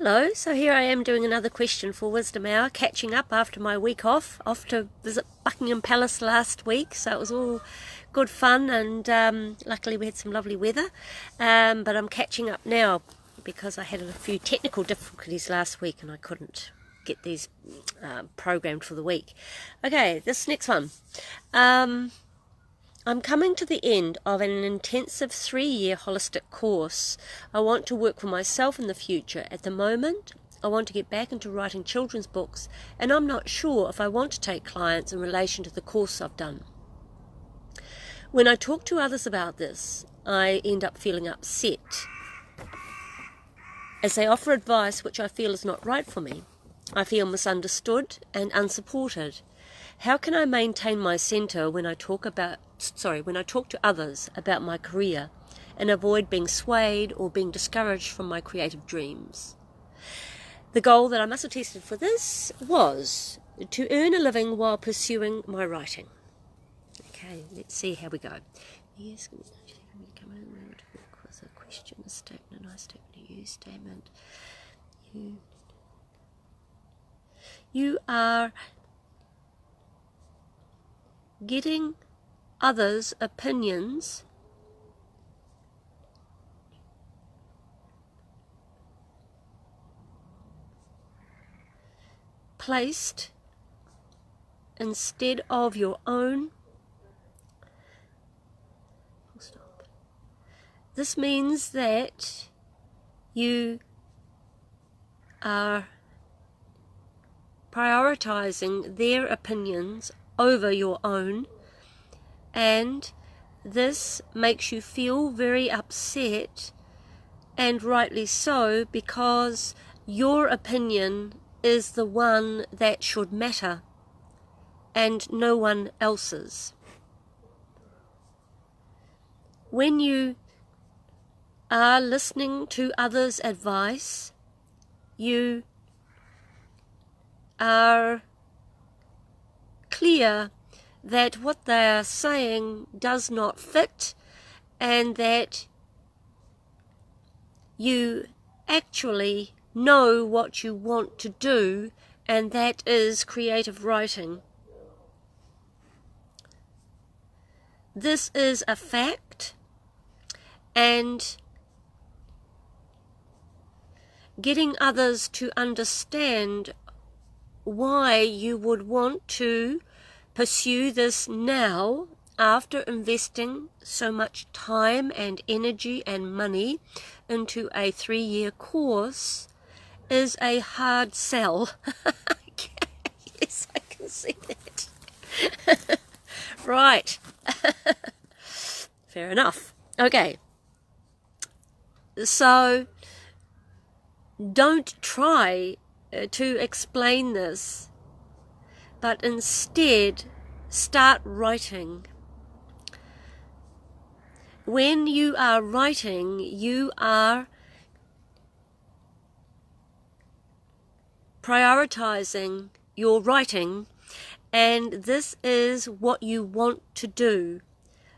Hello, so here I am doing another question for Wisdom Hour, catching up after my week off to visit Buckingham Palace last week, so it was all good fun and luckily we had some lovely weather, but I'm catching up now because I had a few technical difficulties last week and I couldn't get these programmed for the week. Okay, this next one. I'm coming to the end of an intensive 3-year holistic course. I want to work for myself in the future. At the moment, I want to get back into writing children's books, and I'm not sure if I want to take clients in relation to the course I've done. When I talk to others about this, I end up feeling upset, as they offer advice which I feel is not right for me. I feel misunderstood and unsupported. How can I maintain my centre when I talk to others about my career and avoid being swayed or being discouraged from my creative dreams? The goal that I must have tested for this was to earn a living while pursuing my writing. Okay, let's see how we go. Yes, come in with a question, a statement, a nice statement, a you statement. You are getting others' opinions placed instead of your own. Stop. This means that you are prioritizing their opinions over your own, and this makes you feel very upset, and rightly so, because your opinion is the one that should matter and no one else's. When you are listening to others' advice, you are clear that what they are saying does not fit, and that you actually know what you want to do, and that is creative writing. This is a fact, and getting others to understand why you would want to pursue this now, after investing so much time and energy and money into a 3-year course, is a hard sell. Yes, I can see that. Right. Fair enough. Okay. So, don't try to explain this, but instead start writing. When you are writing, you are prioritizing your writing, and this is what you want to do,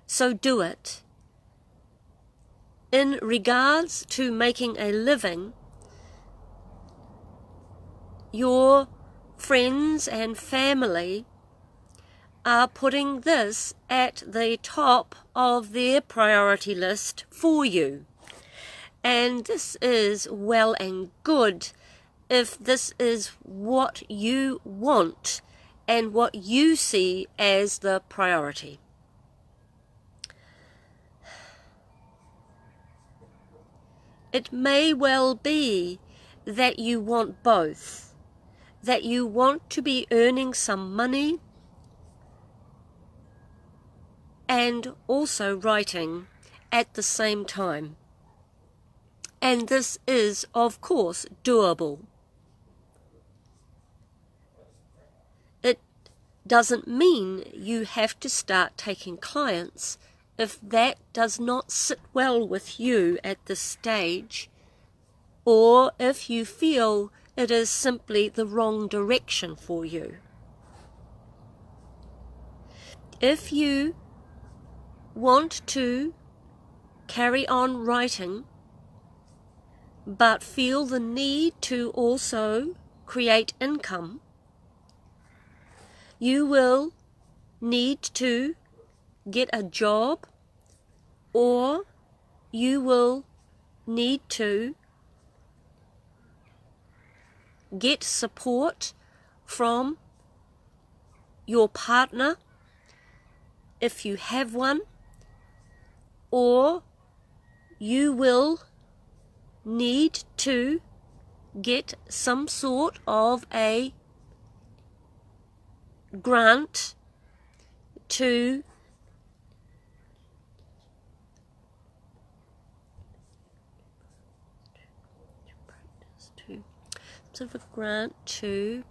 so do it. In regards to making a living, your friends and family are putting this at the top of their priority list for you. And this is well and good if this is what you want and what you see as the priority. It may well be that you want both, that you want to be earning some money and also writing at the same time. And this is, of course, doable. It doesn't mean you have to start taking clients if that does not sit well with you at this stage, or if you feel it is simply the wrong direction for you. If you want to carry on writing, but feel the need to also create income, you will need to get a job, or you will need to get support from your partner if you have one, or you will need to get some sort of a grant to sort of a grant to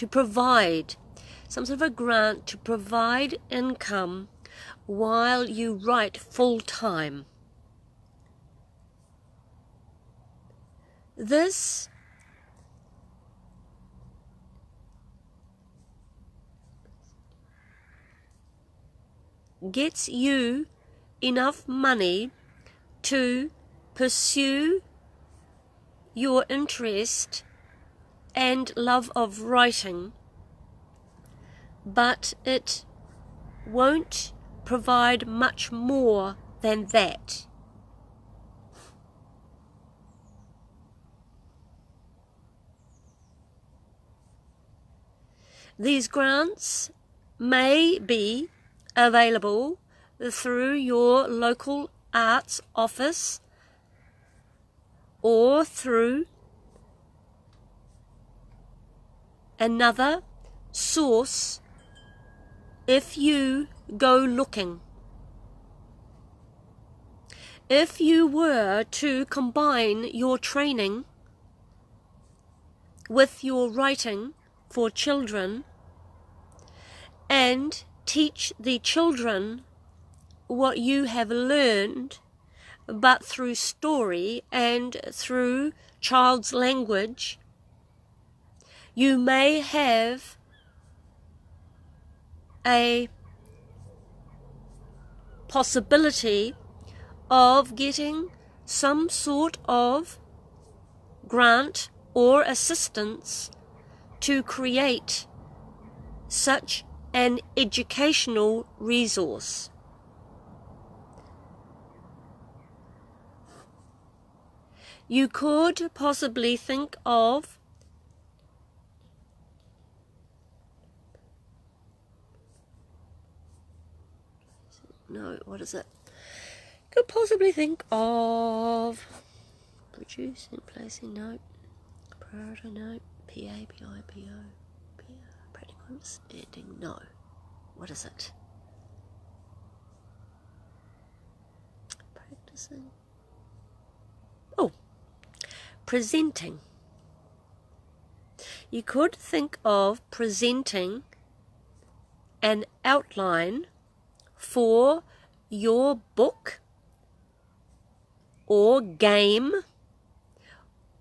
provide some sort of a grant to provide income while you write full-time. This gets you enough money to pursue your interest and love of writing, but it won't provide much more than that. These grants may be available through your local arts office or through another source if you go looking. If you were to combine your training with your writing for children and teach the children what you have learned, but through story and through child's language, you may have a possibility of getting some sort of grant or assistance to create such an educational resource. You could possibly think of could possibly think of producing, placing, no, priority, no, PAPIPO, practical understanding, no. What is it? Practicing. Oh, presenting. You could think of presenting an outline for your book or game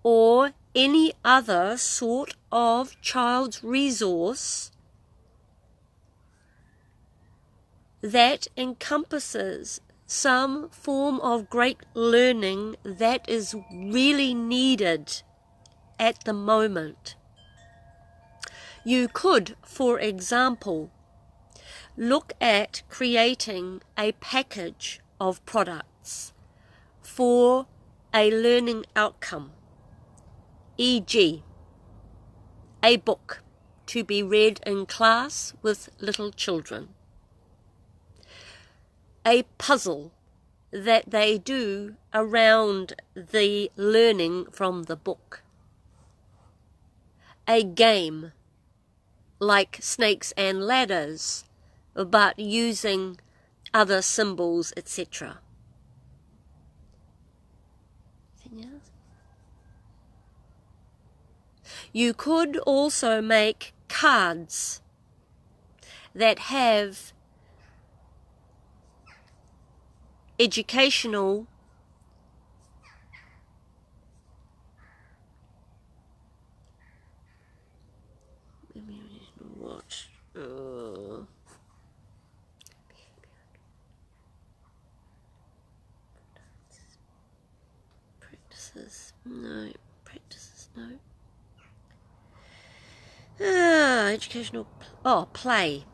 or any other sort of child's resource that encompasses some form of great learning that is really needed at the moment. You could, for example, look at creating a package of products for a learning outcome, e.g., a book to be read in class with little children, a puzzle that they do around the learning from the book, a game like snakes and ladders, but using other symbols, etc. Anything else? You could also make cards that have educational practices. No. Practices, no. Educational... play.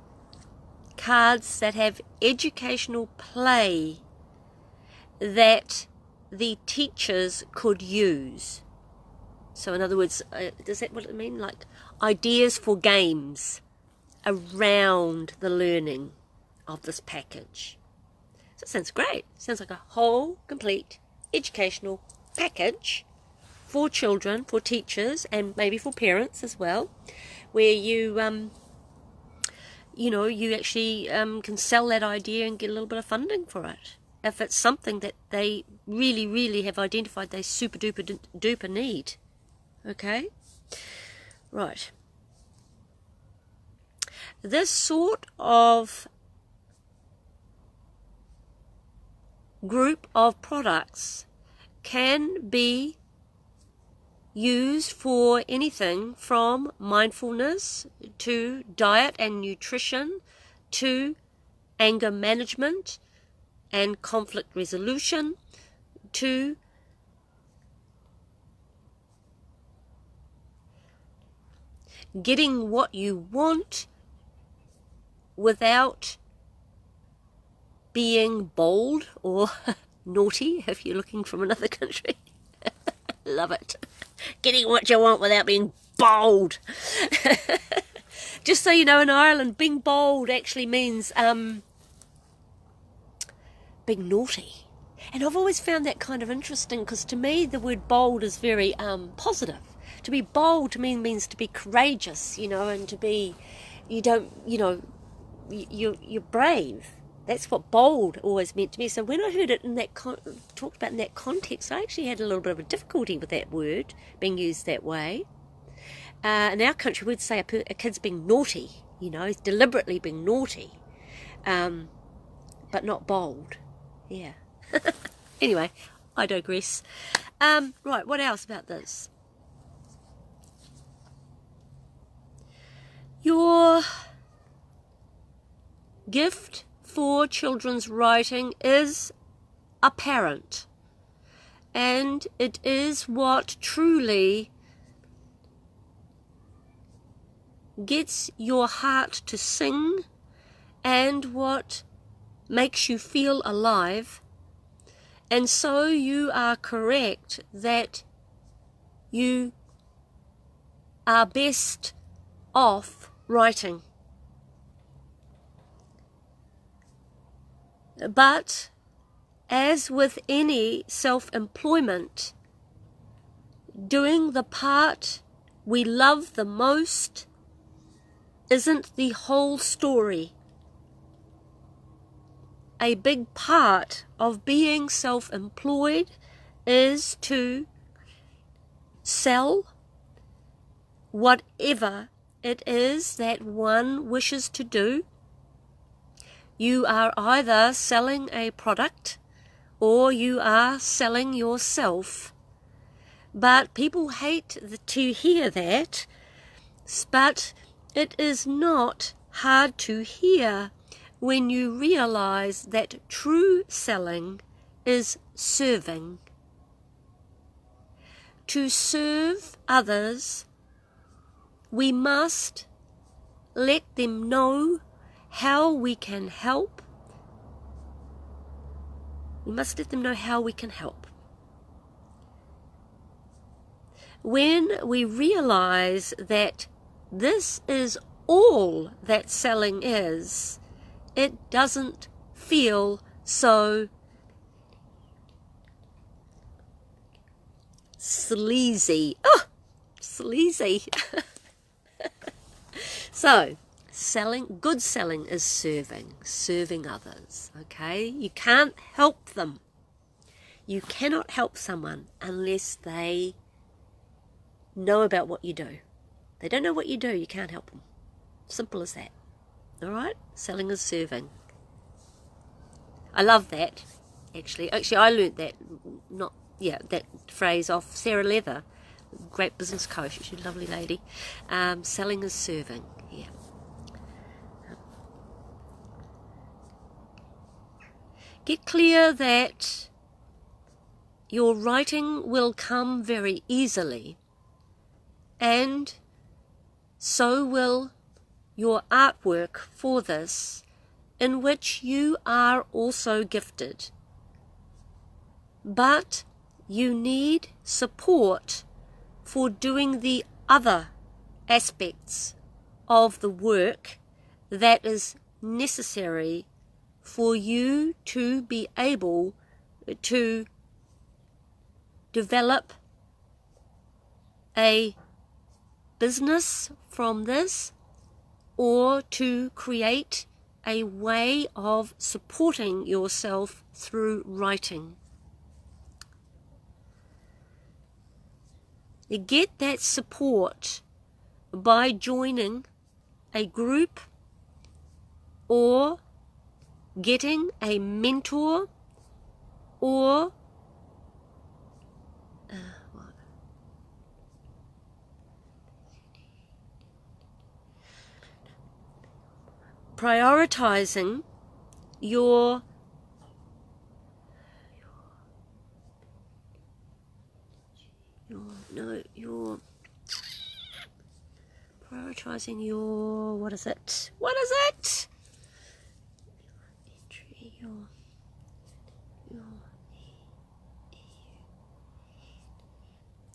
Cards that have educational play that the teachers could use. So in other words, does that what it mean? Like ideas for games around the learning of this package. So it sounds great. Sounds like a whole, complete educational package for children, for teachers, and maybe for parents as well, where you, you actually can sell that idea and get a little bit of funding for it. If it's something that they really, really have identified they super duper need. Okay? Right. This sort of group of products can be used for anything from mindfulness to diet and nutrition to anger management and conflict resolution to getting what you want without being bold or naughty if you're looking from another country. Love it. Getting what you want without being bold. Just so you know, in Ireland, being bold actually means being naughty. And I've always found that kind of interesting, because to me the word bold is very positive. To be bold to me means to be courageous, and to be, you're brave. That's what bold always meant to me. So when I heard it in that talked about in that context, I actually had a little bit of a difficulty with that word being used that way. In our country, we'd say a kid's being naughty, he's deliberately being naughty, but not bold. Yeah. Anyway, I digress. Right, what else about this? Your gift for children's writing is apparent, and it is what truly gets your heart to sing and what makes you feel alive. And so you are correct that you are best off writing. But as with any self-employment, doing the part we love the most isn't the whole story. A big part of being self-employed is to sell whatever it is that one wishes to do. You are either selling a product or you are selling yourself. But people hate to hear that, but it is not hard to hear when you realize that true selling is serving. To serve others, we must let them know how we can help. We must let them know how we can help. When we realize that this is all that selling is, it doesn't feel so sleazy. Oh, sleazy. So, good selling is serving others, okay? You can't help them. You cannot help someone unless they know about what you do. They don't know what you do, you can't help them. Simple as that. All right? Selling is serving. I love that, actually. Actually, I learnt that, that phrase off Sarah Leather, great business coach. She's a lovely lady. Selling is serving. Yeah. Get clear that your writing will come very easily, and so will your artwork for this, in which you are also gifted. But you need support for doing the other aspects of the work that is necessary for you to be able to develop a business from this, or to create a way of supporting yourself through writing. You get that support by joining a group or getting a mentor or prioritizing your prioritizing your, what is it?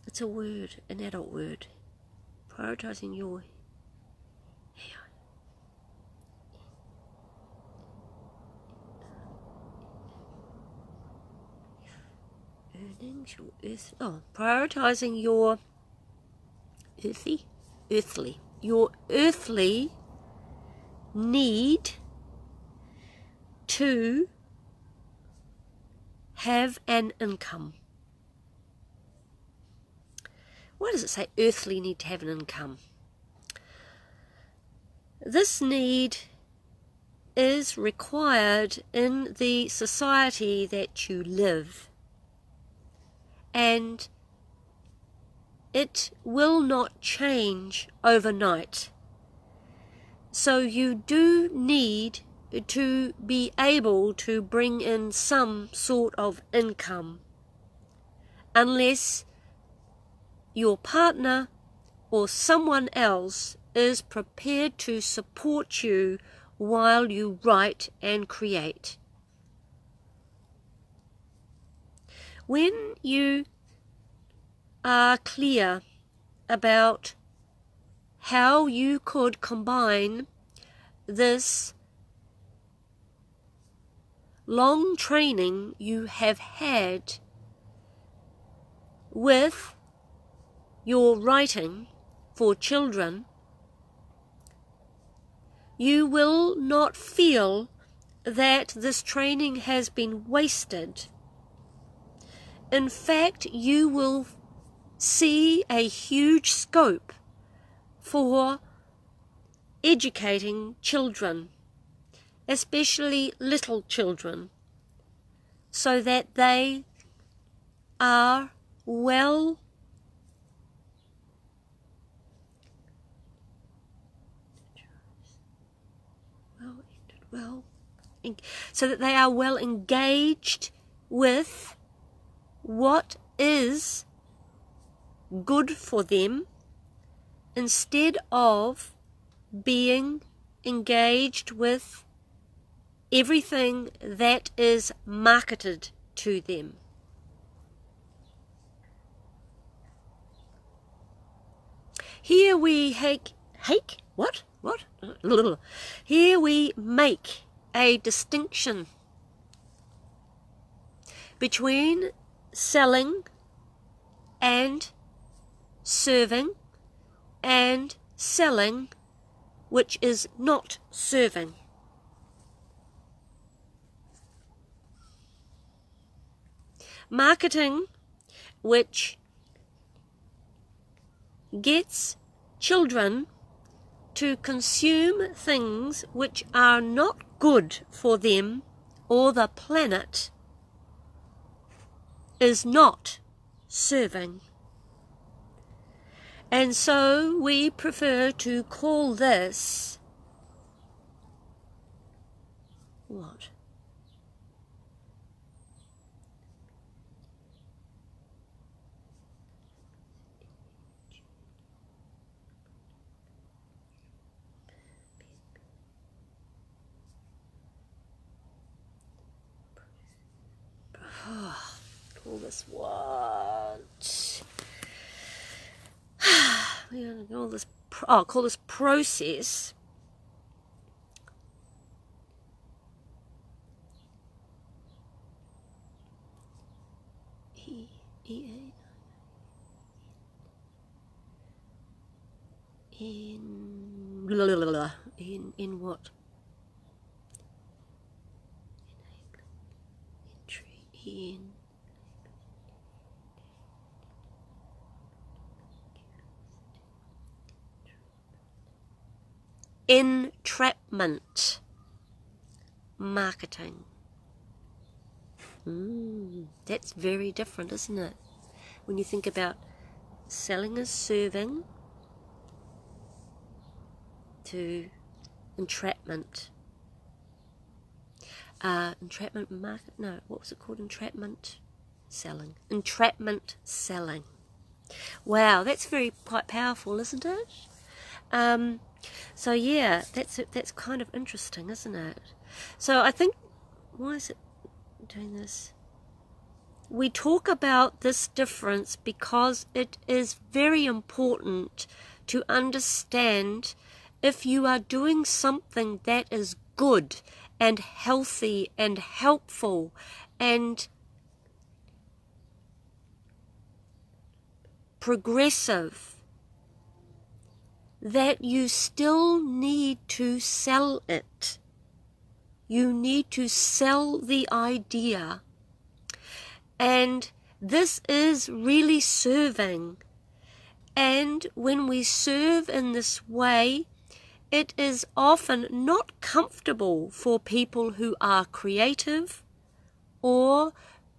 It's a word, an adult word. Prioritizing your earnings, prioritizing your earthly need to have an income. Why does it say earthly need to have an income? This need is required in the society that you live, and it will not change overnight. So you do need to be able to bring in some sort of income, unless your partner or someone else is prepared to support you while you write and create. When you are clear about how you could combine this long training you have had with your writing for children, you will not feel that this training has been wasted. In fact, you will see a huge scope for educating children, especially little children, so that they are so that they are well engaged with what is good for them, instead of being engaged with everything that is marketed to them. Here we Here we make a distinction between selling and serving, and selling which is not serving. Marketing, which gets children to consume things which are not good for them or the planet, is not serving. And so we prefer to call this what? Call this what? We're going to call this. Call this process. In what? Entry in entrapment marketing. That's very different, isn't it? When you think about selling as serving to entrapment. Entrapment market? No, what was it called? Entrapment selling. Entrapment selling. Wow, that's quite powerful, isn't it? So yeah, that's kind of interesting, isn't it? So I think, why is it doing this? We talk about this difference because it is very important to understand if you are doing something that is good and healthy and helpful and progressive, that you still need to sell it. You need to sell the idea. And this is really serving. And when we serve in this way, it is often not comfortable for people who are creative or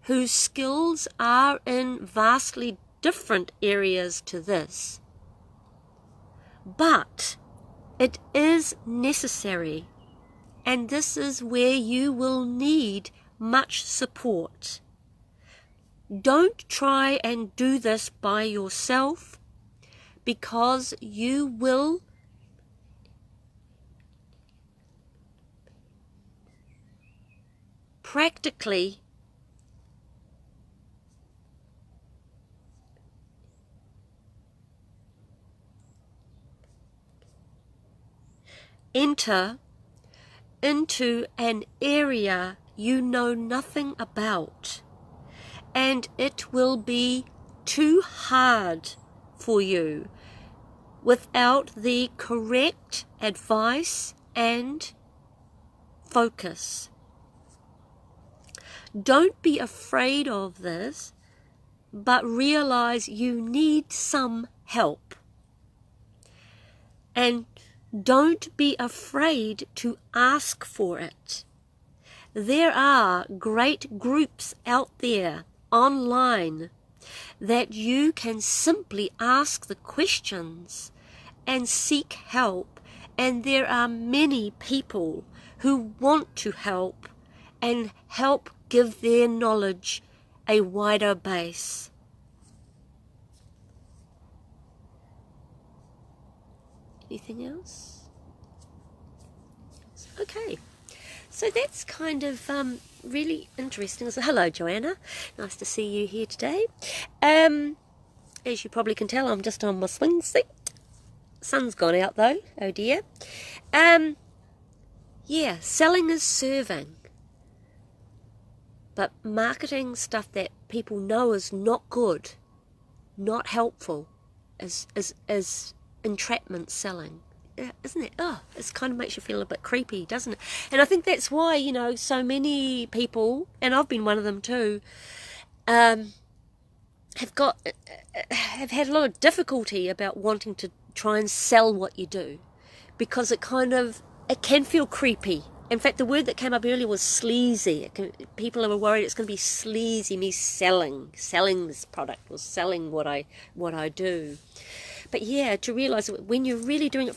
whose skills are in vastly different areas to this. But it is necessary, and this is where you will need much support. Don't try and do this by yourself, because you will practically enter into an area you know nothing about, and it will be too hard for you without the correct advice and focus. Don't be afraid of this, but realize you need some help. And don't be afraid to ask for it. There are great groups out there online that you can simply ask the questions and seek help, and there are many people who want to help and help give their knowledge a wider base. Anything else? Okay, so that's kind of really interesting. So, hello, Joanna. Nice to see you here today. As you probably can tell, I'm just on my swing seat. Sun's gone out though. Oh dear. Yeah, selling is serving, but marketing stuff that people know is not good, not helpful, is entrapment selling, isn't it? It kind of makes you feel a bit creepy, doesn't it? And I think that's why, so many people, and I've been one of them too, have had a lot of difficulty about wanting to try and sell what you do, because it can feel creepy. In fact, the word that came up earlier was sleazy. People are worried it's going to be sleazy, me selling this product or selling what I do. But yeah, to realise that when you're really doing it